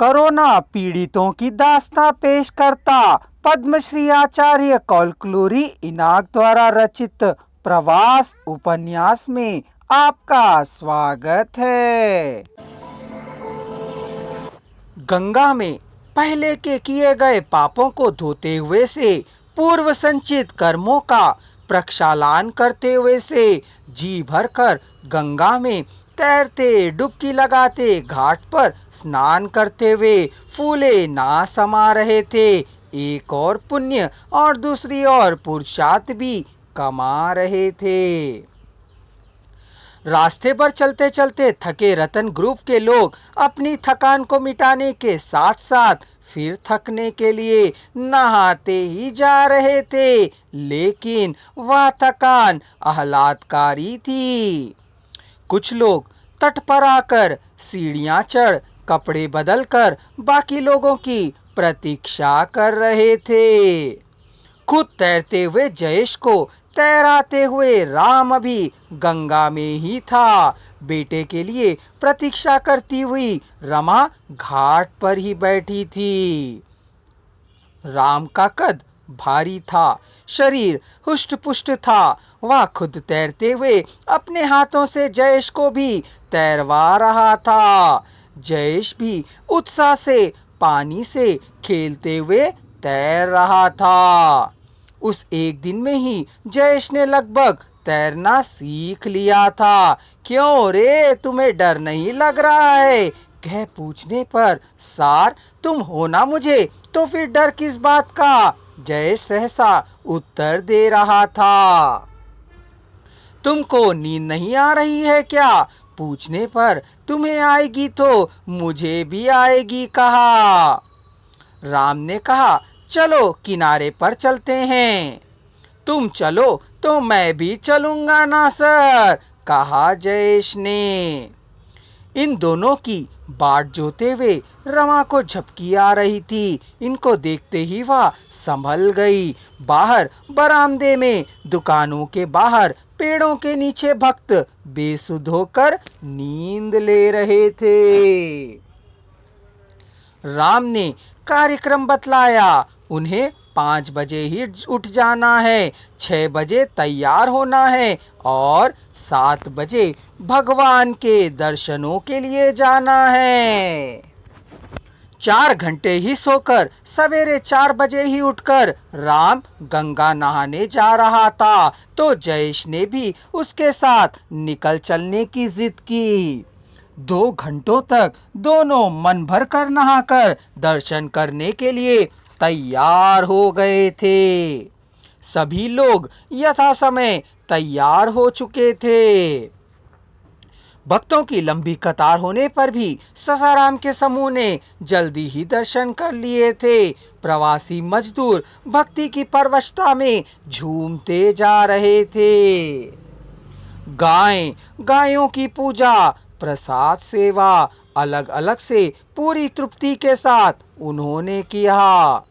Corona पीड़ितों की दास्तां पेश करता पद्मश्री आचार्य कौलक्लूरी इनाक द्वारा रचित प्रवास उपन्यास में आपका स्वागत है। गंगा में पहले के किए गए पापों को धोते हुए से पूर्व संचित कर्मों का प्रक्षालन करते हुए से जी भरकर गंगा में तैरते डुबकी लगाते घाट पर स्नान करते हुए फूले ना समा रहे थे। एक और पुण्य और दूसरी ओर पुरुषार्थ भी कमा रहे थे। रास्ते पर चलते चलते थके रतन ग्रुप के लोग अपनी थकान को मिटाने के साथ साथ फिर थकने के लिए नहाते ही जा रहे थे, लेकिन वह थकान आह्लादकारी थी। कुछ लोग तट पर आकर सीढ़ियां चढ़ कपड़े बदलकर बाकी लोगों की प्रतीक्षा कर रहे थे। खुद तैरते हुए जयेश को तैराते हुए राम भी गंगा में ही था। बेटे के लिए प्रतीक्षा करती हुई रमा घाट पर ही बैठी थी। राम का कद भारी था, शरीर हुष्ट पुष्ट था। वह खुद तैरते हुए अपने हाथों से जयेश को भी तैरवा रहा था। जयेश भी उत्साह से पानी से खेलते हुए तैर रहा था। उस एक दिन में ही जयेश ने लगभग तैरना सीख लिया था। क्यों रे, तुम्हें डर नहीं लग रहा है? कह पूछने पर सार तुम हो ना मुझे, तो फिर डर किस बात का? जयेश सहसा उत्तर दे रहा था। तुमको नींद नहीं आ रही है क्या? पूछने पर तुम्हें आएगी तो मुझे भी आएगी कहा। राम ने कहा चलो किनारे पर चलते हैं। तुम चलो तो मैं भी चलूंगा ना सर, कहा जयेश ने। इन दोनों की बाट जोते हुए रमा को झपकी आ रही थी। इनको देखते ही वह संभल गई। बाहर बरामदे में दुकानों के बाहर पेड़ों के नीचे भक्त बेसुध होकर नींद ले रहे थे। राम ने कार्यक्रम बतलाया। उन्हें 5 बजे ही उठ जाना है, 6 बजे तैयार होना है और 7 बजे भगवान के दर्शनों के लिए जाना है। 4 घंटे ही सोकर सवेरे 4 बजे ही उठकर राम गंगा नहाने जा रहा था, तो जयेश ने भी उसके साथ निकल चलने की जिद की। 2 घंटों तक दोनों मन भर कर नहाकर दर्शन करने के लिए तैयार हो गए थे। सभी लोग यथा समय तैयार हो चुके थे। भक्तों की लंबी कतार होने पर भी सासाराम के समूह ने जल्दी ही दर्शन कर लिए थे। प्रवासी मजदूर भक्ति की परवशता में झूमते जा रहे थे। गायों की पूजा, प्रसाद सेवा अलग अलग से पूरी तृप्ति के साथ उन्होंने किया।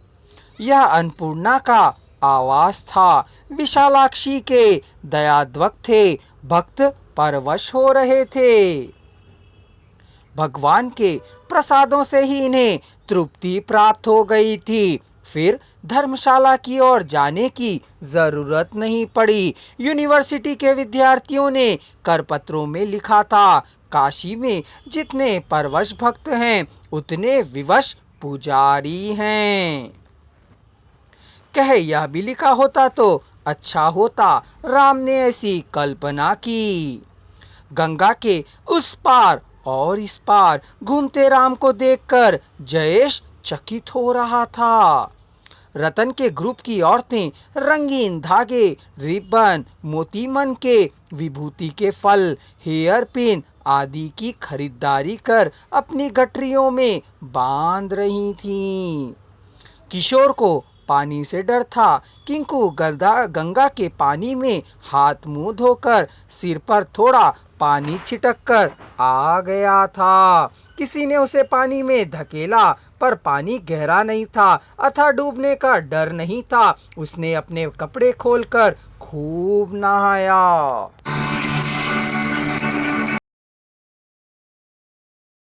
यह अन्नपूर्णा का आवास था। विशालाक्षी के दयाद्वक थे। भक्त परवश हो रहे थे। भगवान के प्रसादों से ही इन्हें तृप्ति प्राप्त हो गई थी। फिर धर्मशाला की ओर जाने की जरूरत नहीं पड़ी। यूनिवर्सिटी के विद्यार्थियों ने करपत्रों में लिखा था, काशी में जितने परवश भक्त हैं उतने विवश पुजारी हैं। कह यह भी लिखा होता तो अच्छा होता। राम ने ऐसी कल्पना की। गंगा के उस पार और इस पार घूमते राम को देखकर जयेश चकित हो रहा था। रतन के ग्रुप की औरतें रंगीन धागे, रिबन, मोतीमन के, विभूति के फल, हेयर पिन आदि की खरीदारी कर अपनी गठरियों में बांध रही थीं। किशोर को पानी से डर था, किंतु गंगा के पानी में हाथ मुंह धोकर सिर पर थोड़ा पानी छिटक कर आ गया था। किसी ने उसे पानी में धकेला, पर पानी गहरा नहीं था अतः डूबने का डर नहीं था। उसने अपने कपड़े खोलकर खूब नहाया।